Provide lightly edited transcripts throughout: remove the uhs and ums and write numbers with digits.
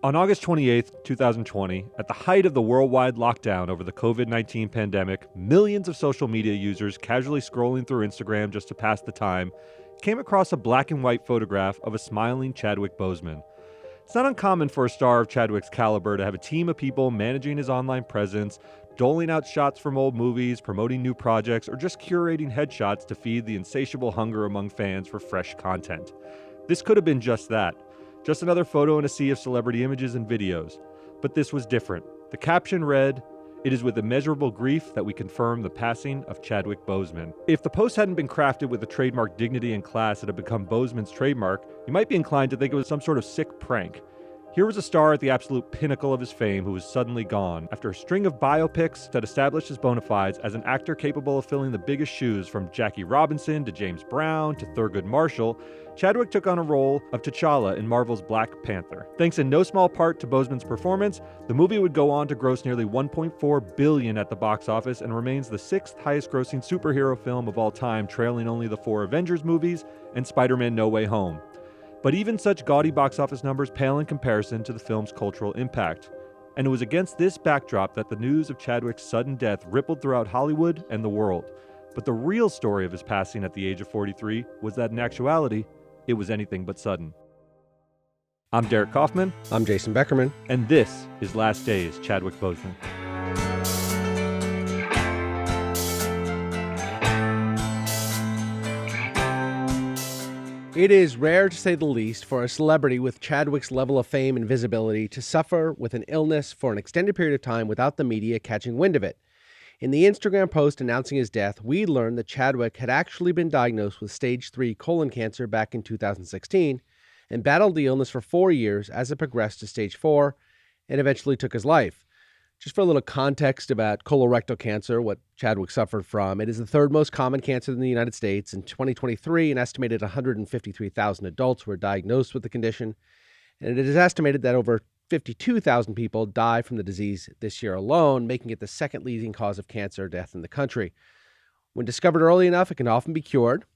On August 28th, 2020, at the height of the worldwide lockdown over the COVID-19 pandemic, millions of social media users casually scrolling through Instagram just to pass the time came across a black and white photograph of a smiling Chadwick Boseman. It's not uncommon for a star of Chadwick's caliber to have a team of people managing his online presence, doling out shots from old movies, promoting new projects, or just curating headshots to feed the insatiable hunger among fans for fresh content. This could have been just that. Just another photo in a sea of celebrity images and videos. But this was different. The caption read, "It is with immeasurable grief that we confirm the passing of Chadwick Boseman." If the post hadn't been crafted with the trademark dignity and class that had become Boseman's trademark, you might be inclined to think it was some sort of sick prank. Here was a star at the absolute pinnacle of his fame who was suddenly gone. After a string of biopics that established his bona fides as an actor capable of filling the biggest shoes from Jackie Robinson to James Brown to Thurgood Marshall, Chadwick took on a role of T'Challa in Marvel's Black Panther. Thanks in no small part to Boseman's performance, the movie would go on to gross nearly $1.4 billion at the box office and remains the sixth highest-grossing superhero film of all time, trailing only the 4 Avengers movies and Spider-Man No Way Home. But even such gaudy box office numbers pale in comparison to the film's cultural impact. And it was against this backdrop that the news of Chadwick's sudden death rippled throughout Hollywood and the world. But the real story of his passing at the age of 43 was that in actuality, it was anything but sudden. I'm Derek Kaufman. I'm Jason Beckerman. And this is Last Days Chadwick Boseman. It is rare, to say the least, for a celebrity with Chadwick's level of fame and visibility to suffer with an illness for an extended period of time without the media catching wind of it. In the Instagram post announcing his death, we learned that Chadwick had actually been diagnosed with stage 3 colon cancer back in 2016 and battled the illness for 4 years as it progressed to stage 4 and eventually took his life. Just for a little context about colorectal cancer, what Chadwick suffered from, it is the 3rd most common cancer in the United States. In 2023, an estimated 153,000 adults were diagnosed with the condition, and it is estimated that over 52,000 people die from the disease this year alone, making it the 2nd leading cause of cancer death in the country. When discovered early enough, it can often be cured,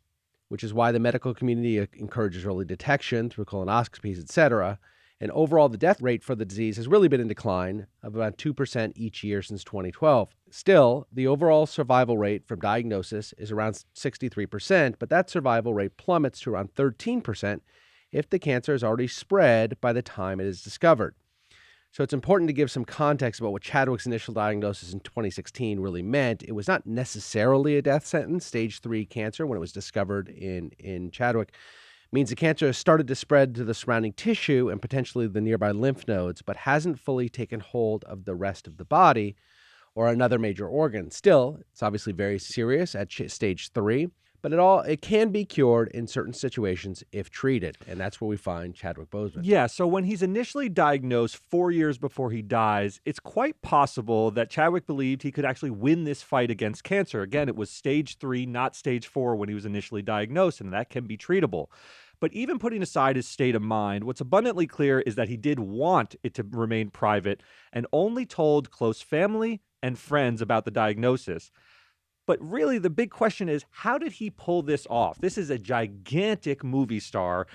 which is why the medical community encourages early detection through colonoscopies, etc. And overall, the death rate for the disease has really been in decline of about 2% each year since 2012. Still, the overall survival rate from diagnosis is around 63%, but that survival rate plummets to around 13% if the cancer is already spread by the time it is discovered. So it's important to give some context about what Chadwick's initial diagnosis in 2016 really meant. It was not necessarily a death sentence. Stage 3 cancer, when it was discovered in Chadwick, means the cancer has started to spread to the surrounding tissue and potentially the nearby lymph nodes, but hasn't fully taken hold of the rest of the body or another major organ. Still, it's obviously very serious at stage 3, but it can be cured in certain situations if treated, and that's where we find Chadwick Boseman. Yeah, so when he's initially diagnosed 4 years before he dies, it's quite possible that Chadwick believed he could actually win this fight against cancer. Again, it was stage 3, not stage 4 when he was initially diagnosed, and that can be treatable. But even putting aside his state of mind, what's abundantly clear is that he did want it to remain private and only told close family and friends about the diagnosis. But really, the big question is, how did he pull this off? This is a gigantic movie star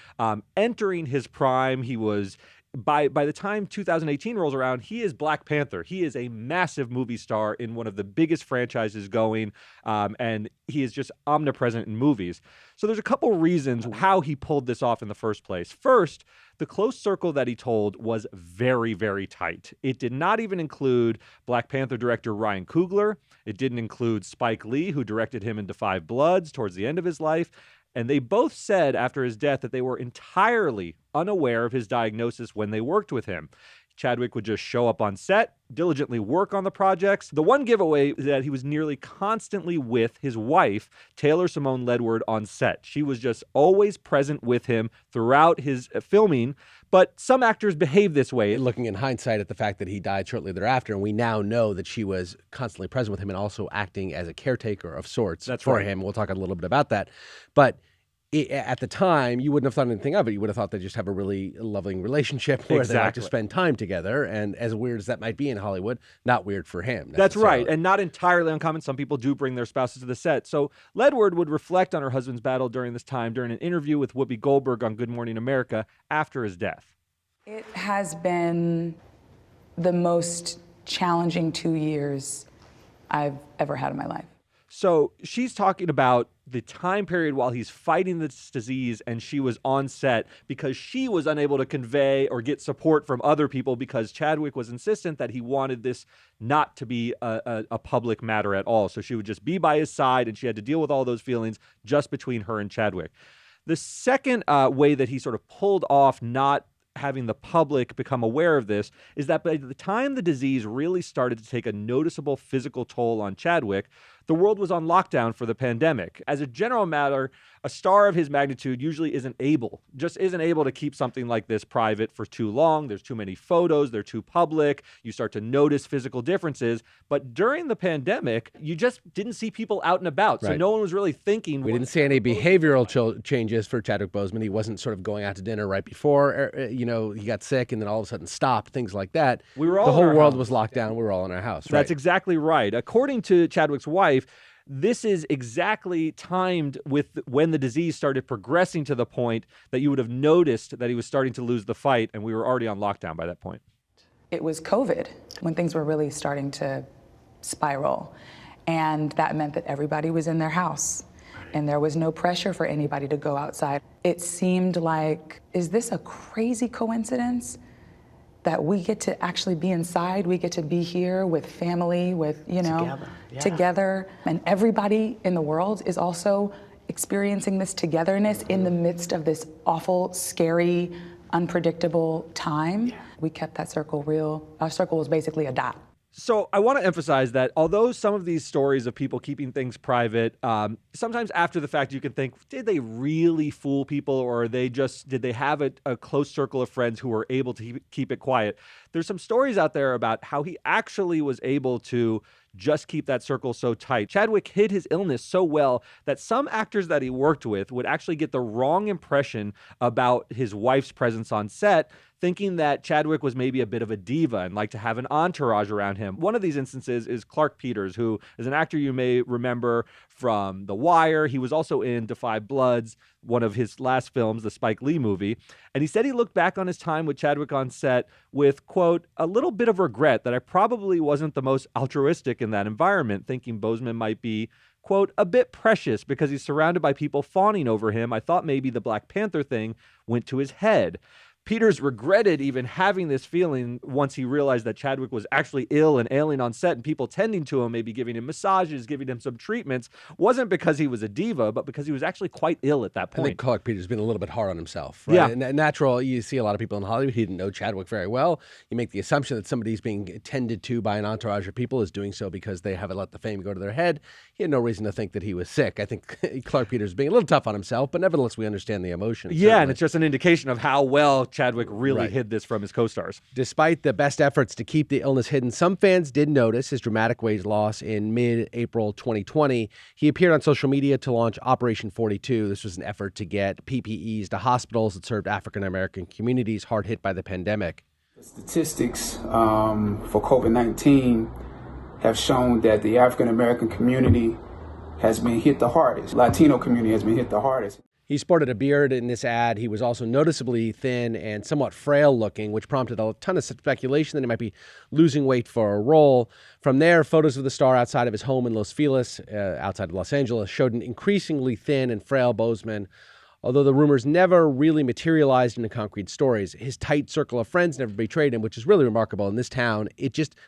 entering his prime. He was, by the time 2018 rolls around, he is Black Panther. He is a massive movie star in one of the biggest franchises going, and he is just omnipresent in movies. So there's a couple reasons how he pulled this off in the first place. First, the close circle that he told was very, very tight. It did not even include Black Panther director Ryan Coogler. It didn't include Spike Lee, who directed him in Da 5 Bloods towards the end of his life. And they both said after his death that they were entirely unaware of his diagnosis when they worked with him. Chadwick would just show up on set, diligently work on the projects. The one giveaway is that he was nearly constantly with his wife, Taylor Simone Ledward, on set. She was just always present with him throughout his filming. But some actors behave this way. Looking in hindsight at the fact that he died shortly thereafter, and we now know that she was constantly present with him and also acting as a caretaker of sorts for him. We'll talk a little bit about that. But at the time, you wouldn't have thought anything of it. You would have thought they just have a really loving relationship where they like to spend time together. And as weird as that might be in Hollywood, not weird for him. That's right. And not entirely uncommon. Some people do bring their spouses to the set. So Ledward would reflect on her husband's battle during this time during an interview with Whoopi Goldberg on Good Morning America after his death. It has been the most challenging 2 years I've ever had in my life. So she's talking about the time period while he's fighting this disease and she was on set because she was unable to convey or get support from other people because Chadwick was insistent that he wanted this not to be a public matter at all. So she would just be by his side and she had to deal with all those feelings just between her and Chadwick. The second way that he sort of pulled off not having the public become aware of this is that by the time the disease really started to take a noticeable physical toll on Chadwick, the world was on lockdown for the pandemic. As a general matter, a star of his magnitude usually isn't able to keep something like this private for too long. There's too many photos, they're too public. You start to notice physical differences. But during the pandemic, you just didn't see people out and about. So no one was really thinking. We didn't see any behavioral changes for Chadwick Boseman. He wasn't sort of going out to dinner right before, he got sick and then all of a sudden stopped, things like that. We were all the whole world house. Was locked down. We were all in our house. That's exactly right. According to Chadwick's wife, this is exactly timed with when the disease started progressing to the point that you would have noticed that he was starting to lose the fight, and we were already on lockdown by that point. It was COVID when things were really starting to spiral, and that meant that everybody was in their house, and there was no pressure for anybody to go outside. It seemed like, is this a crazy coincidence that we get to actually be inside, we get to be here with family, with, together. And everybody in the world is also experiencing this togetherness in the midst of this awful, scary, unpredictable time. We kept that circle real. Our circle was basically a dot. So I want to emphasize that although some of these stories of people keeping things private, sometimes after the fact you can think, did they really fool people, or did they have a close circle of friends who were able to keep it quiet? There's some stories out there about how he actually was able to just keep that circle so tight. Chadwick hid his illness so well that some actors that he worked with would actually get the wrong impression about his wife's presence on set, thinking that Chadwick was maybe a bit of a diva and liked to have an entourage around him. One of these instances is Clark Peters, who is an actor you may remember from The Wire. He was also in Defy Bloods, one of his last films, the Spike Lee movie. And he said he looked back on his time with Chadwick on set with, quote, a little bit of regret that I probably wasn't the most altruistic in that environment, thinking Boseman might be, quote, a bit precious because he's surrounded by people fawning over him. I thought maybe the Black Panther thing went to his head. Peters regretted even having this feeling once he realized that Chadwick was actually ill and ailing on set, and people tending to him, maybe giving him massages, giving him some treatments, wasn't because he was a diva, but because he was actually quite ill at that point. I think Clark Peters been a little bit hard on himself. Right? Yeah. And natural, you see a lot of people in Hollywood, he didn't know Chadwick very well. You make the assumption that somebody's being tended to by an entourage of people is doing so because they haven't let the fame go to their head. He had no reason to think that he was sick. I think Clark Peters being a little tough on himself, but nevertheless, we understand the emotion. Yeah, certainly. and it's just an indication of how well Chadwick really hid this from his co-stars. Despite the best efforts to keep the illness hidden, some fans did notice his dramatic weight loss in mid-April 2020. He appeared on social media to launch Operation 42. This was an effort to get PPEs to hospitals that served African-American communities hard hit by the pandemic. The statistics for COVID-19 have shown that the African-American community has been hit the hardest. Latino community has been hit the hardest. He sported a beard in this ad. He was also noticeably thin and somewhat frail looking, which prompted a ton of speculation that he might be losing weight for a role. From there, photos of the star outside of his home in Los Feliz, outside of Los Angeles, showed an increasingly thin and frail Boseman. Although the rumors never really materialized into concrete stories, his tight circle of friends never betrayed him, which is really remarkable in this town.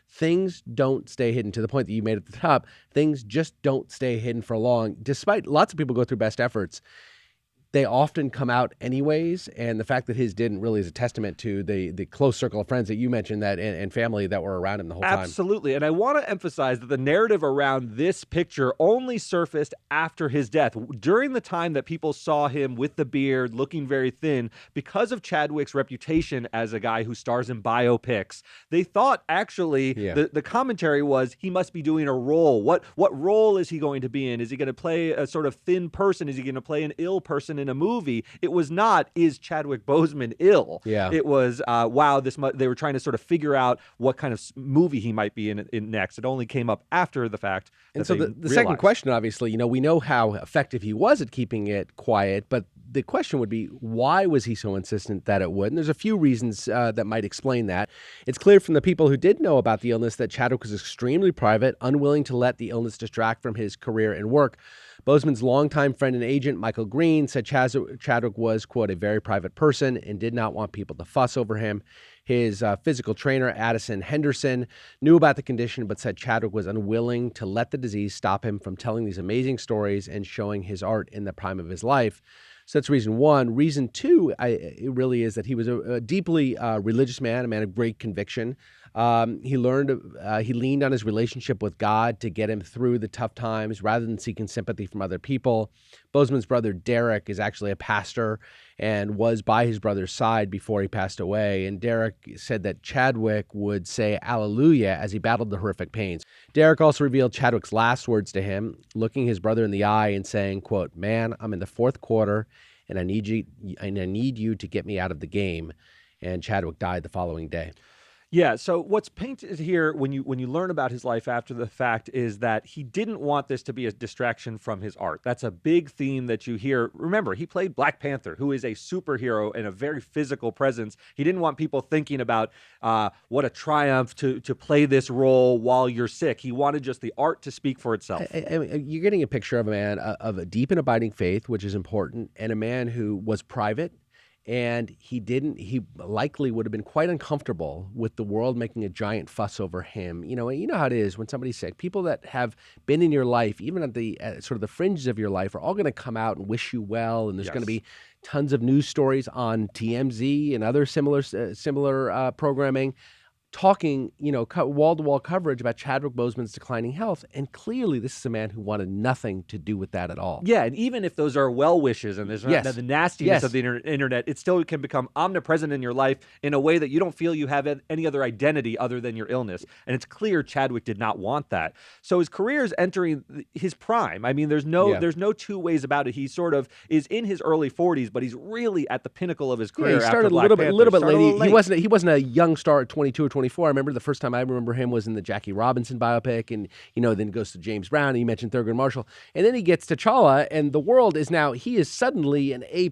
Things don't stay hidden, to the point that you made at the top. Things just don't stay hidden for long. Despite lots of people go through best efforts, they often come out anyways, and the fact that his didn't really is a testament to the close circle of friends that you mentioned that and family that were around him the whole time. Absolutely, and I want to emphasize that the narrative around this picture only surfaced after his death. During the time that people saw him with the beard, looking very thin, because of Chadwick's reputation as a guy who stars in biopics, they thought actually the commentary was he must be doing a role. What role is he going to be in? Is he going to play a sort of thin person? Is he going to play an ill person in a movie? It was not, is Chadwick Boseman ill? Yeah. It was, wow, they were trying to sort of figure out what kind of movie he might be in next. It only came up after the fact. And so the second question, obviously, we know how effective he was at keeping it quiet, but the question would be, why was he so insistent that it would? And there's a few reasons that might explain that. It's clear from the people who did know about the illness that Chadwick was extremely private, unwilling to let the illness distract from his career and work. Boseman's longtime friend and agent, Michael Green, said Chadwick was, quote, a very private person and did not want people to fuss over him. His physical trainer, Addison Henderson, knew about the condition but said Chadwick was unwilling to let the disease stop him from telling these amazing stories and showing his art in the prime of his life. So that's reason one. Reason two, it really is that he was a deeply religious man, a man of great conviction. He leaned on his relationship with God to get him through the tough times rather than seeking sympathy from other people. Boseman's brother, Derek, is actually a pastor and was by his brother's side before he passed away. And Derek said that Chadwick would say Alleluia as he battled the horrific pains. Derek also revealed Chadwick's last words to him, looking his brother in the eye and saying, quote, "Man, I'm in the fourth quarter and I need you to get me out of the game." And Chadwick died the following day. Yeah, so what's painted here when you learn about his life after the fact is that he didn't want this to be a distraction from his art. That's a big theme that you hear. Remember, he played Black Panther, who is a superhero and a very physical presence. He didn't want people thinking about what a triumph to play this role while you're sick. He wanted just the art to speak for itself. You're getting a picture of a man of a deep and abiding faith, which is important, and a man who was private. And he likely would have been quite uncomfortable with the world making a giant fuss over him. You know how it is when somebody's sick. People that have been in your life, even at the sort of the fringes of your life, are all going to come out and wish you well. And there's going to be tons of news stories on TMZ and other similar programming, talking, wall-to-wall coverage about Chadwick Boseman's declining health. And clearly this is a man who wanted nothing to do with that at all. Yeah, and even if those are well wishes and there's the nastiness of the internet, it still can become omnipresent in your life in a way that you don't feel you have any other identity other than your illness. And it's clear Chadwick did not want that. So his career is entering his prime. I mean, there's no two ways about it. He sort of is in his early 40s, but he's really at the pinnacle of his career. He started a little bit late. He wasn't a young star at 22 or 24. I remember the first time I remember him was in the Jackie Robinson biopic, and then goes to James Brown, and you mentioned Thurgood Marshall, and then he gets T'Challa, and the world is now, he is suddenly an A++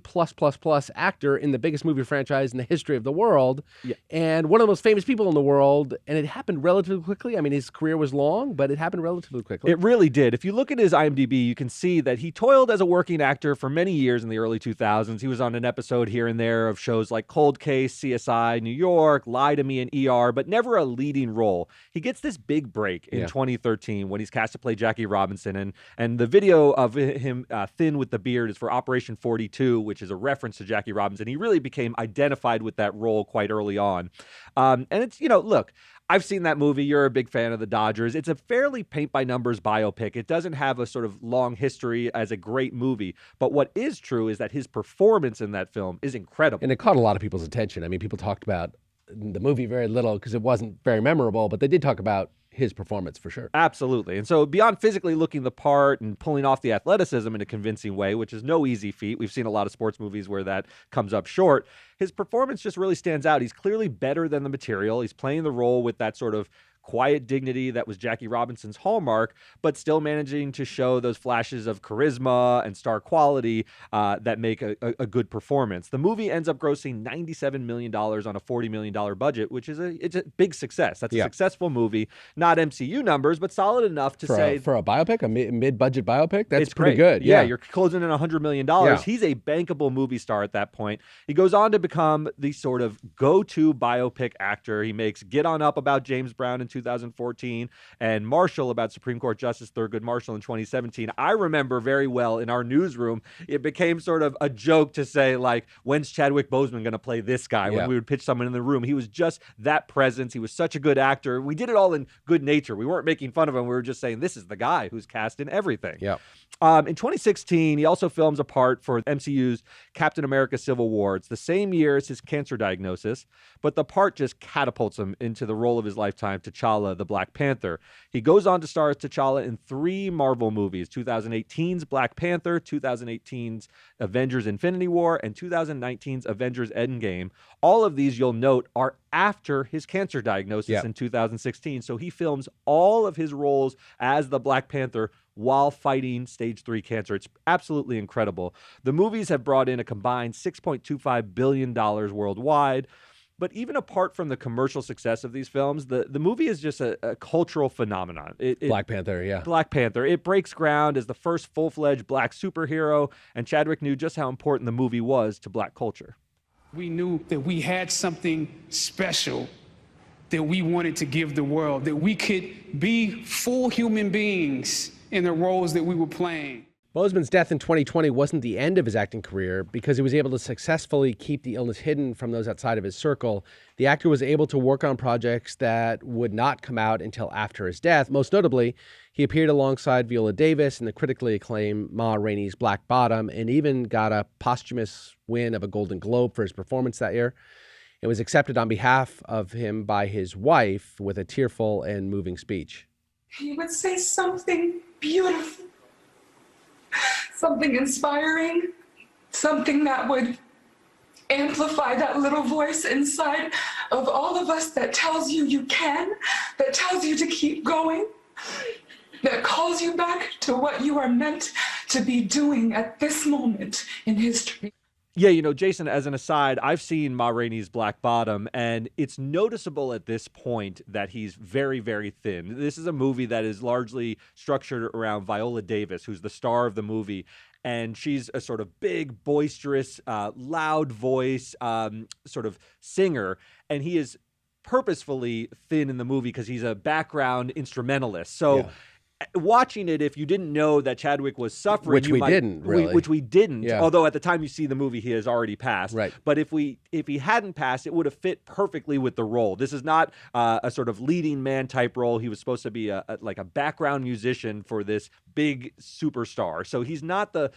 actor in the biggest movie franchise in the history of the world, and one of the most famous people in the world, and it happened relatively quickly. I mean, his career was long, but it happened relatively quickly. It really did. If you look at his IMDb, you can see that he toiled as a working actor for many years in the early 2000s. He was on an episode here and there of shows like Cold Case, CSI New York, Lie to Me, and ER, but never a leading role. He gets this big break in 2013 when he's cast to play Jackie Robinson, and the video of him thin with the beard is for Operation 42, which is a reference to Jackie Robinson. He really became identified with that role quite early on. And it's, look, I've seen that movie. You're a big fan of the Dodgers. It's a fairly paint-by-numbers biopic. It doesn't have a sort of long history as a great movie. But what is true is that his performance in that film is incredible. And it caught a lot of people's attention. I mean, people talked about the movie very little because it wasn't very memorable, but they did talk about his performance for sure. Absolutely. And so beyond physically looking the part and pulling off the athleticism in a convincing way, which is no easy feat, we've seen a lot of sports movies where that comes up short, his performance just really stands out. He's clearly better than the material. He's playing the role with that sort of quiet dignity that was Jackie Robinson's hallmark, but still managing to show those flashes of charisma and star quality that make a good performance. The movie ends up grossing $97 million on a $40 million budget, which is it's a big success. That's a successful movie. Not MCU numbers, but solid enough to say... For a biopic, a mid-budget biopic, that's pretty great. good. Yeah, you're closing in $100 million. Yeah. He's a bankable movie star at that point. He goes on to become the sort of go-to biopic actor. He makes Get On Up about James Brown in 2014 and Marshall about Supreme Court Justice Thurgood Marshall in 2017. I remember very well in our newsroom, it became sort of a joke to say, like, when's Chadwick Boseman going to play this guy? When we would pitch someone in the room. He was just that presence. He was such a good actor. We did it all in good nature. We weren't making fun of him. We were just saying, this is the guy who's cast in everything. Yeah. In 2016, he also films a part for MCU's Captain America Civil War. It's the same year as his cancer diagnosis, but the part just catapults him into the role of his lifetime, T'Challa, the Black Panther. He goes on to star as T'Challa in 3 Marvel movies, 2018's Black Panther, 2018's Avengers Infinity War, and 2019's Avengers Endgame. All of these, you'll note, are after his cancer diagnosis in 2016. So he films all of his roles as the Black Panther while fighting stage 3 cancer. It's absolutely incredible. The movies have brought in a combined $6.25 billion worldwide. But even apart from the commercial success of these films, the movie is just a cultural phenomenon. Black Panther, yeah. Black Panther. It breaks ground as the first full-fledged black superhero, and Chadwick knew just how important the movie was to black culture. We knew that we had something special that we wanted to give the world, that we could be full human beings in the roles that we were playing. Boseman's death in 2020 wasn't the end of his acting career because he was able to successfully keep the illness hidden from those outside of his circle. The actor was able to work on projects that would not come out until after his death. Most notably, he appeared alongside Viola Davis in the critically acclaimed Ma Rainey's Black Bottom and even got a posthumous win of a Golden Globe for his performance that year. It was accepted on behalf of him by his wife with a tearful and moving speech. He would say something beautiful, something inspiring, something that would amplify that little voice inside of all of us that tells you you can, that tells you to keep going, that calls you back to what you are meant to be doing at this moment in history. Yeah, you know, Jason, as an aside, I've seen Ma Rainey's Black Bottom, and it's noticeable at this point that he's very, very thin. This is a movie that is largely structured around Viola Davis, who's the star of the movie, and she's a sort of big, boisterous, loud voice sort of singer, and he is purposefully thin in the movie because he's a background instrumentalist. So. Yeah. Watching it, if you didn't know that Chadwick was suffering, which we didn't, yeah. Although at the time you see the movie, he has already passed. Right. But if he hadn't passed, it would have fit perfectly with the role. This is not a sort of leading man type role. He was supposed to be like a background musician for this big superstar. So he's not the.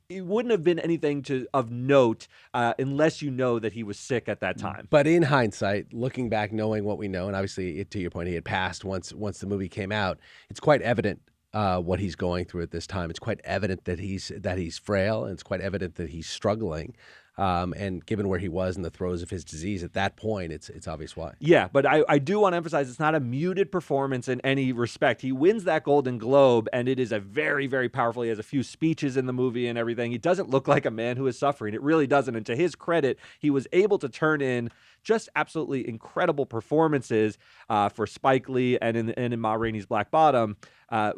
It wouldn't have been anything of note unless you know that he was sick at that time. But in hindsight, looking back, knowing what we know, and obviously, to your point, he had passed once the movie came out, it's quite evident what he's going through at this time. It's quite evident that he's frail, and it's quite evident that he's struggling. And given where he was in the throes of his disease at that point, it's obvious why. Yeah, but I do want to emphasize it's not a muted performance in any respect. He wins that Golden Globe, and it is a very, very powerful. He has a few speeches in the movie and everything. He doesn't look like a man who is suffering. It really doesn't. And to his credit, he was able to turn in just absolutely incredible performances for Spike Lee and in Ma Rainey's Black Bottom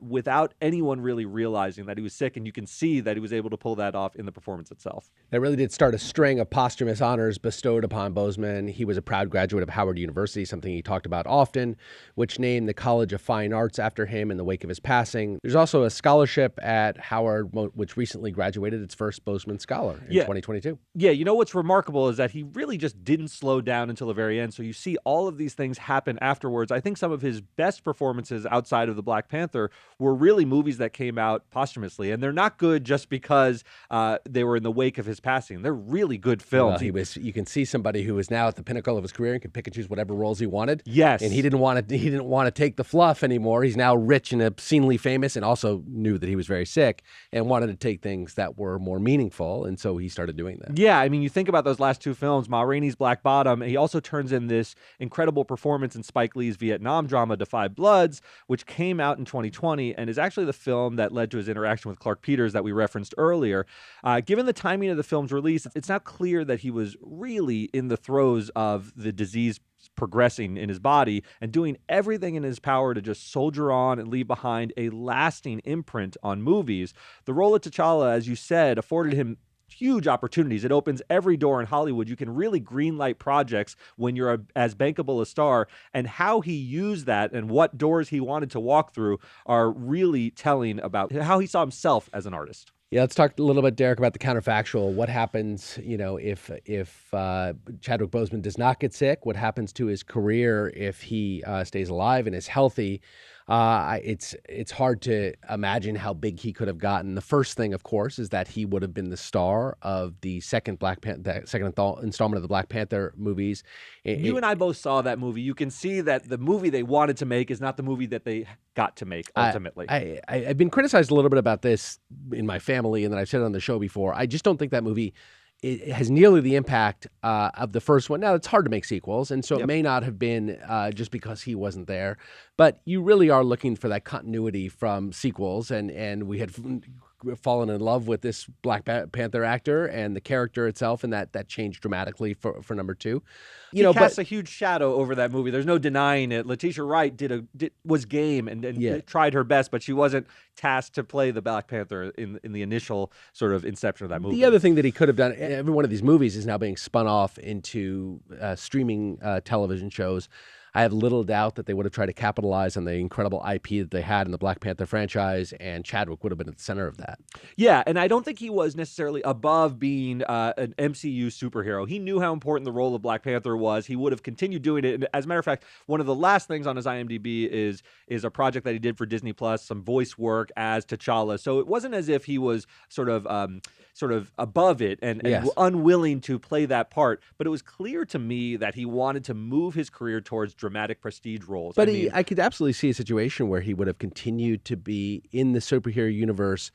without anyone really realizing that he was sick. And you can see that he was able to pull that off in the performance itself. That really did start a string of posthumous honors bestowed upon Boseman. He was a proud graduate of Howard University, something he talked about often, which named the College of Fine Arts after him in the wake of his passing. There's also a scholarship at Howard, which recently graduated its first Boseman Scholar in 2022. Yeah, you know what's remarkable is that he really just didn't slow down until the very end. So you see all of these things happen afterwards. I think some of his best performances outside of the Black Panther were really movies that came out posthumously. And they're not good just because they were in the wake of his passing. They're really good films. Well, you can see somebody who is now at the pinnacle of his career and can pick and choose whatever roles he wanted. Yes. And he didn't want to take the fluff anymore. He's now rich and obscenely famous, and also knew that he was very sick and wanted to take things that were more meaningful. And so he started doing that. Yeah. I mean, you think about those last two films, Ma Rainey's Black Bottom. He also turns in this incredible performance in Spike Lee's Vietnam drama, Da 5 Bloods, which came out in 2020 and is actually the film that led to his interaction with Clark Peters that we referenced earlier. Given the timing of the film's release, it's now clear that he was really in the throes of the disease progressing in his body and doing everything in his power to just soldier on and leave behind a lasting imprint on movies. The role of T'Challa, as you said, afforded him huge opportunities. It opens every door in Hollywood. You can really greenlight projects when you're as bankable a star, and how he used that and what doors he wanted to walk through are really telling about how he saw himself as an artist. Yeah, let's talk a little bit, Derek, about the counterfactual. What happens, if Chadwick Boseman does not get sick? What happens to his career if he stays alive and is healthy? It's hard to imagine how big he could have gotten. The first thing, of course, is that he would have been the star of the second installment of the Black Panther movies. You and I both saw that movie. You can see that the movie they wanted to make is not the movie that they got to make ultimately. I've been criticized a little bit about this in my family, and then I've said it on the show before. I just don't think that movie it has nearly the impact of the first one. Now, it's hard to make sequels, and so it Yep. may not have been just because he wasn't there. But you really are looking for that continuity from sequels, and we had fallen in love with this Black Panther actor and the character itself, and that changed dramatically for number two. He casts a huge shadow over that movie. There's no denying it. Letitia Wright was game and tried her best, but she wasn't tasked to play the Black Panther in the initial sort of inception of that movie. The other thing that he could have done, every one of these movies is now being spun off into streaming television shows. I have little doubt that they would have tried to capitalize on the incredible IP that they had in the Black Panther franchise, and Chadwick would have been at the center of that. Yeah, and I don't think he was necessarily above being an MCU superhero. He knew how important the role of Black Panther was. He would have continued doing it. And as a matter of fact, one of the last things on his IMDb is a project that he did for Disney Plus, some voice work as T'Challa. So it wasn't as if he was sort of above it and unwilling to play that part. But it was clear to me that he wanted to move his career towards dramatic prestige roles. But I could absolutely see a situation where he would have continued to be in the superhero universe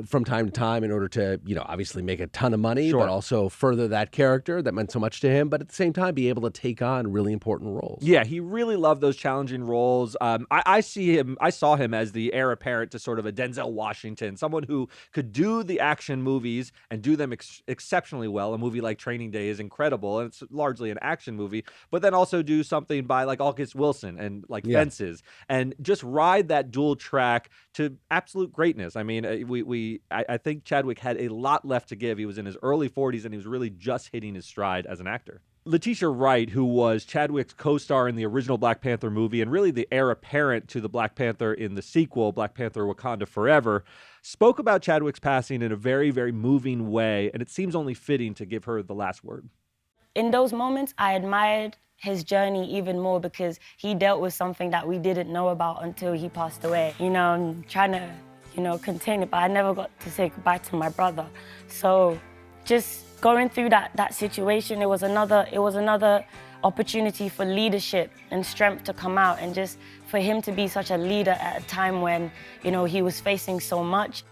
from time to time in order to, obviously make a ton of money, but also further that character that meant so much to him, but at the same time be able to take on really important roles. Yeah, he really loved those challenging roles. I saw him as the heir apparent to sort of a Denzel Washington, someone who could do the action movies and do them exceptionally well. A movie like Training Day is incredible, and it's largely an action movie, but then also do something by like August Wilson and like Fences, and just ride that dual track to absolute greatness. I mean, I think Chadwick had a lot left to give. He was in his early 40s, and he was really just hitting his stride as an actor. Letitia Wright, who was Chadwick's co-star in the original Black Panther movie and really the heir apparent to the Black Panther in the sequel, Black Panther Wakanda Forever, spoke about Chadwick's passing in a very, very moving way, and it seems only fitting to give her the last word. In those moments, I admired his journey even more because he dealt with something that we didn't know about until he passed away. I'm trying to contain it, but I never got to say goodbye to my brother. So just going through that situation, it was another opportunity for leadership and strength to come out, and just for him to be such a leader at a time when, he was facing so much.